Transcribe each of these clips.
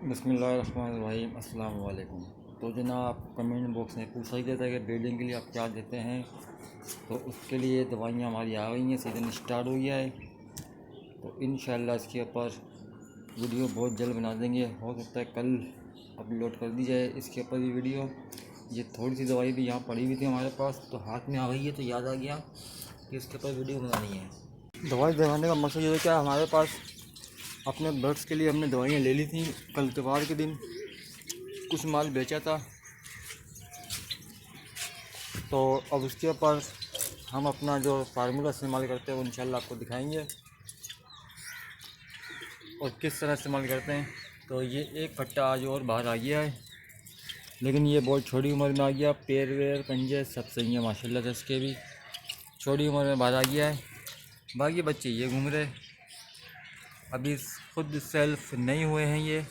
बिस्मिल्लाहिर्रहमानिर्रहीम अस्सलाम वालेकुम। तो जनाब कमेंट बॉक्स में पूछा ही देता है कि ब्रीडिंग के लिए आप क्या देते हैं। तो उसके लिए दवाइयाँ हमारी आ गई हैं, सीज़न स्टार्ट हो गया है। तो इंशाल्लाह इसके ऊपर वीडियो बहुत जल्द बना देंगे। हो सकता है कल अपलोड कर दी जाए इसके ऊपर भी वीडियो। ये थोड़ी सी दवाई भी यहाँ पड़ी हुई थी हमारे पास, तो हाथ में आ गई है, तो याद आ गया कि इसके ऊपर वीडियो बनानी है। दवाई दिखाने का मकसद ये है क्या, हमारे पास अपने बर्ड्स के लिए हमने दवाइयाँ ले ली थी। कल इतवार के दिन कुछ माल बेचा था, तो अब उसके ऊपर हम अपना जो फार्मूला इस्तेमाल करते हैं वो इंशाल्लाह आपको दिखाएंगे और किस तरह इस्तेमाल करते हैं। तो ये एक पट्टा आज और बाहर आ गया है, लेकिन ये बहुत छोटी उम्र में आ गया। पैर वेर पंजे सब सही है माशाल्लाह से, इसके भी छोटी उम्र में बाहर आ गया है। बाकी बच्चे ये घूम रहे, अभी खुद सेल्फ नहीं हुए हैं, ये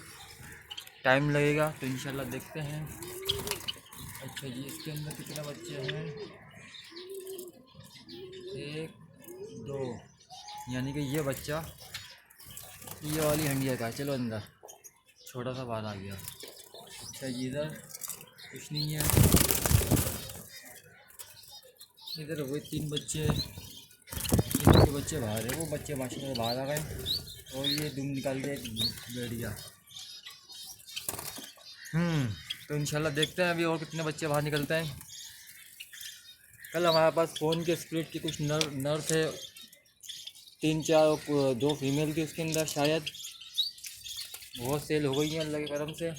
टाइम लगेगा, तो इंशाल्लाह देखते हैं। अच्छा जी, इसके अंदर कितने बच्चे हैं? एक दो, यानी कि ये बच्चा ये वाली हंडिया का है। चलो अंदर, छोटा सा बाहर आ गया। अच्छा जी, इधर कुछ नहीं है। इधर हुए 3 बच्चे, इधर के बच्चे बाहर है, वो बच्चे माशाल्लाह बाहर आ गए और ये दुम निकाल के बैठ गया। तो इंशाल्लाह देखते हैं अभी और कितने बच्चे बाहर निकलते हैं। कल हमारे पास फ़ोन के स्प्लिट के कुछ नर थे, 3-4 और 2 फीमेल थी उसके अंदर। शायद बहुत सेल हो गई हैं अल्लाह के करम से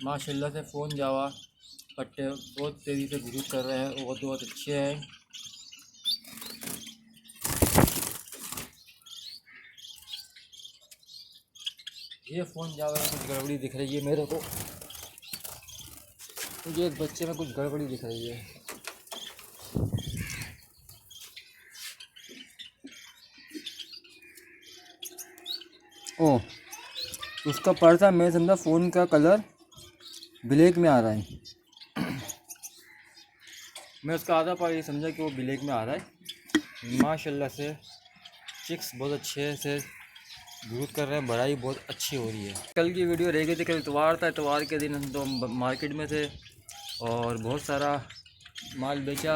माशाल्लाह से। फ़ोन जावा पट्टे बहुत तेज़ी से ग्रोथ कर रहे हैं और बहुत अच्छे हैं। ये फ़ोन जावा में कुछ गड़बड़ी दिख रही है मेरे को, मुझे एक बच्चे में कुछ गड़बड़ी दिख रही है। ओह, उसका पर्स है, मैं समझा फ़ोन का कलर ब्लैक में आ रहा है। मैं उसका आधा पार्ट ये समझा कि वो ब्लैक में आ रहा है। माशाल्लाह से चिक्स बहुत अच्छे से ग्रोथ कर रहे हैं, बढ़ाई बहुत अच्छी हो रही है। कल की वीडियो रह गई थी, कल इतवार था, इतवार के दिन हम तो मार्केट में थे और बहुत सारा माल बेचा।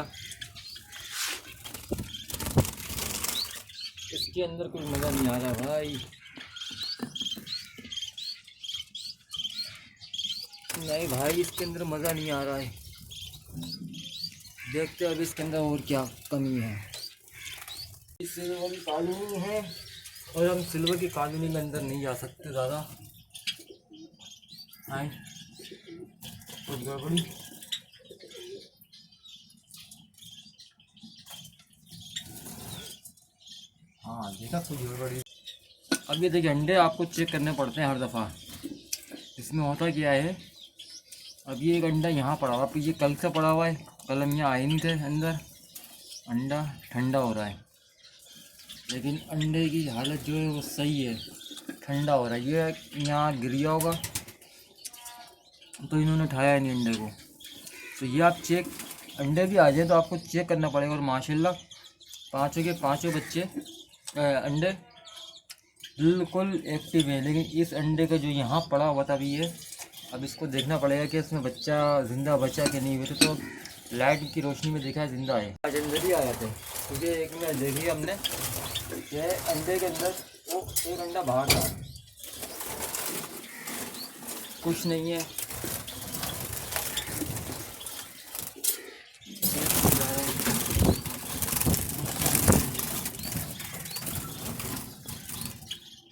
इसके अंदर कुछ मज़ा नहीं आ रहा भाई, नहीं भाई इसके अंदर मज़ा नहीं आ रहा है। देखते हैं अभी इसके अंदर और क्या कमी है। इस सिल्वर की कॉलोनी है और हम सिल्वर की कॉलोनी में अंदर नहीं जा सकते ज़्यादा। आए कुछ गड़बड़ी, हाँ देखा कुछ गड़बड़ी। अब ये देखिए, अंडे आपको चेक करने पड़ते हैं हर दफ़ा। इसमें होता क्या है, अब ये एक अंडा यहाँ पड़ा हुआ, ये कल से पड़ा हुआ है, कल हम यहाँ आए नहीं थे अंदर। अंडा ठंडा हो रहा है, लेकिन अंडे की हालत जो है वो सही है, ठंडा हो रहा है। ये यहाँ गिर गया होगा तो इन्होंने उठाया नहीं अंडे को। तो ये आप चेक, अंडे भी आ जाए तो आपको चेक करना पड़ेगा। और माशाल्लाह पाँचों के पाँचों बच्चे अंडे बिल्कुल एक्टिव है। लेकिन इस अंडे का जो यहाँ पड़ा हुआ था अभी, ये अब इसको देखना पड़ेगा कि इसमें बच्चा ज़िंदा बचा कि नहीं। वैसे तो लाइट की रोशनी में देखा है ज़िंदा है। आज अंदर ही आया था, क्योंकि एक में देखी हमने कि अंडे के अंदर वो एक अंडा बाहर था, कुछ नहीं है।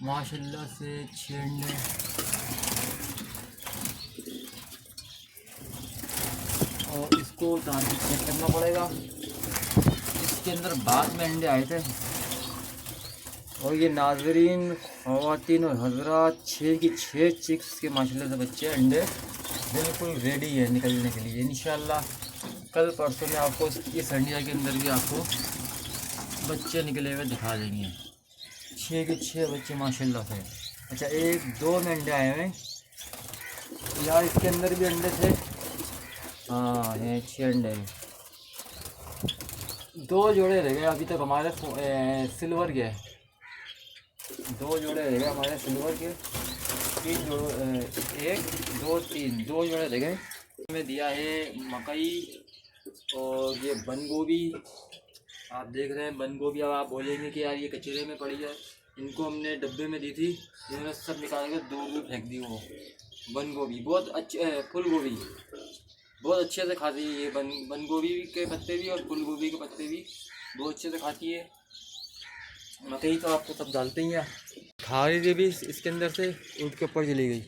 माशाल्लाह से 6 अंडे, और इसको उतार के चेक करना पड़ेगा। इसके अंदर बाद में अंडे आए थे। और ये नाजरीन ख़वातीन और हज़रात, 6 की 6 चिक्स के माशाल्लाह से बच्चे अंडे बिल्कुल रेडी है निकलने के लिए। इंशाल्लाह कल परसों में आपको इस अंडिया के अंदर भी आपको बच्चे निकले हुए दिखा देंगे। 6 के 6 बच्चे माशाल्लाह से। अच्छा, 1-2 में अंडे आए हुए यार, इसके अंदर भी अंडे थे। हाँ, ये 6 अंडे, 2 जोड़े रह गए अभी तक हमारे सिल्वर के। 2 जोड़े रह गए हमारे सिल्वर के, 3 जोड़े, 1 2 3 2 जोड़े रह गए। में दिया है मकई और ये बंद गोभी, आप देख रहे हैं बंद गोभी। अब आप बोलेंगे कि यार ये कचरे में पड़ी है, इनको हमने डब्बे में दी थी, इन्होंने सब निकाल कर 2 भी फेंक दी। वो बंद गोभी बहुत अच्छे, फूल गोभी बहुत अच्छे से खाती है ये, बंद गोभी के पत्ते भी और फूल गोभी के पत्ते भी बहुत अच्छे से खाती है। मकई तो आपको सब डालते ही हैं, खा रही थी भी इसके अंदर से उठ के ऊपर चली गई।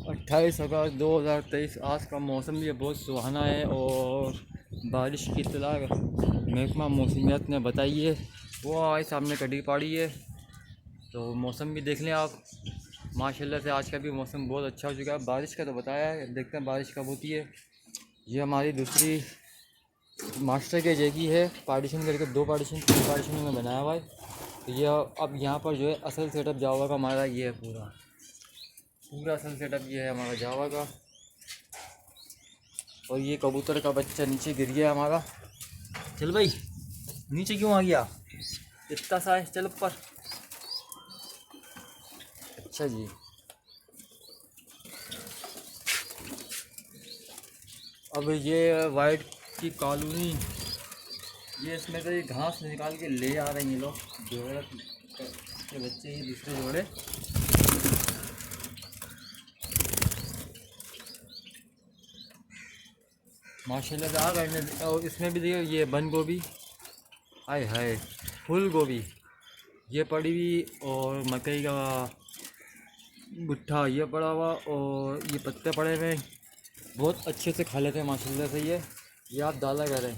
28 अगस्त 2023 आज का मौसम भी बहुत सुहाना है और बारिश की इत्तला महकमा मौसमियात ने बताई है। वो आए सामने कड़ी पड़ी है, तो मौसम भी देख लें आप। माशाल्लाह से आज का भी मौसम बहुत अच्छा हो चुका है। बारिश का तो बताया है, देखते हैं बारिश कब होती है। ये हमारी दूसरी मास्टर के जगह है, पार्टीशन करके 2 पार्टीशन 3 पार्टीशन में बनाया हुआ है। तो ये अब यहाँ पर जो है असल सेटअप जावा का हमारा ये है, पूरा असल सेटअप ये है हमारा जावा का। और ये कबूतर का बच्चा नीचे गिर गया हमारा। चल भाई नीचे क्यों आ गया, इतना सा है, चल ऊपर। अच्छा जी, अब ये वाइट की कॉलोनी, ये इसमें से घास निकाल के ले आ रहे हैं ये लोग, जोड़े के बच्चे, ये दूसरे जोड़े। माशाल्लाह से आ गए। और इसमें भी देखिए ये बंद गोभी, हाय हाय, फूल गोभी ये पड़ी हुई, और मकई का गुट्ठा ये पड़ा हुआ, और ये पत्ते पड़े हुए बहुत अच्छे से खा लेते हैं माशाल्लाह से। ये आप डाला करें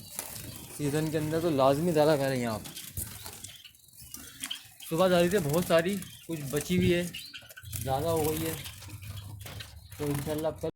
सीज़न के अंदर, तो लाजमी डाला करें आप। सुबह डाली थी बहुत सारी, कुछ बची हुई है, ज़्यादा हो गई है, तो इंशाल्लाह कल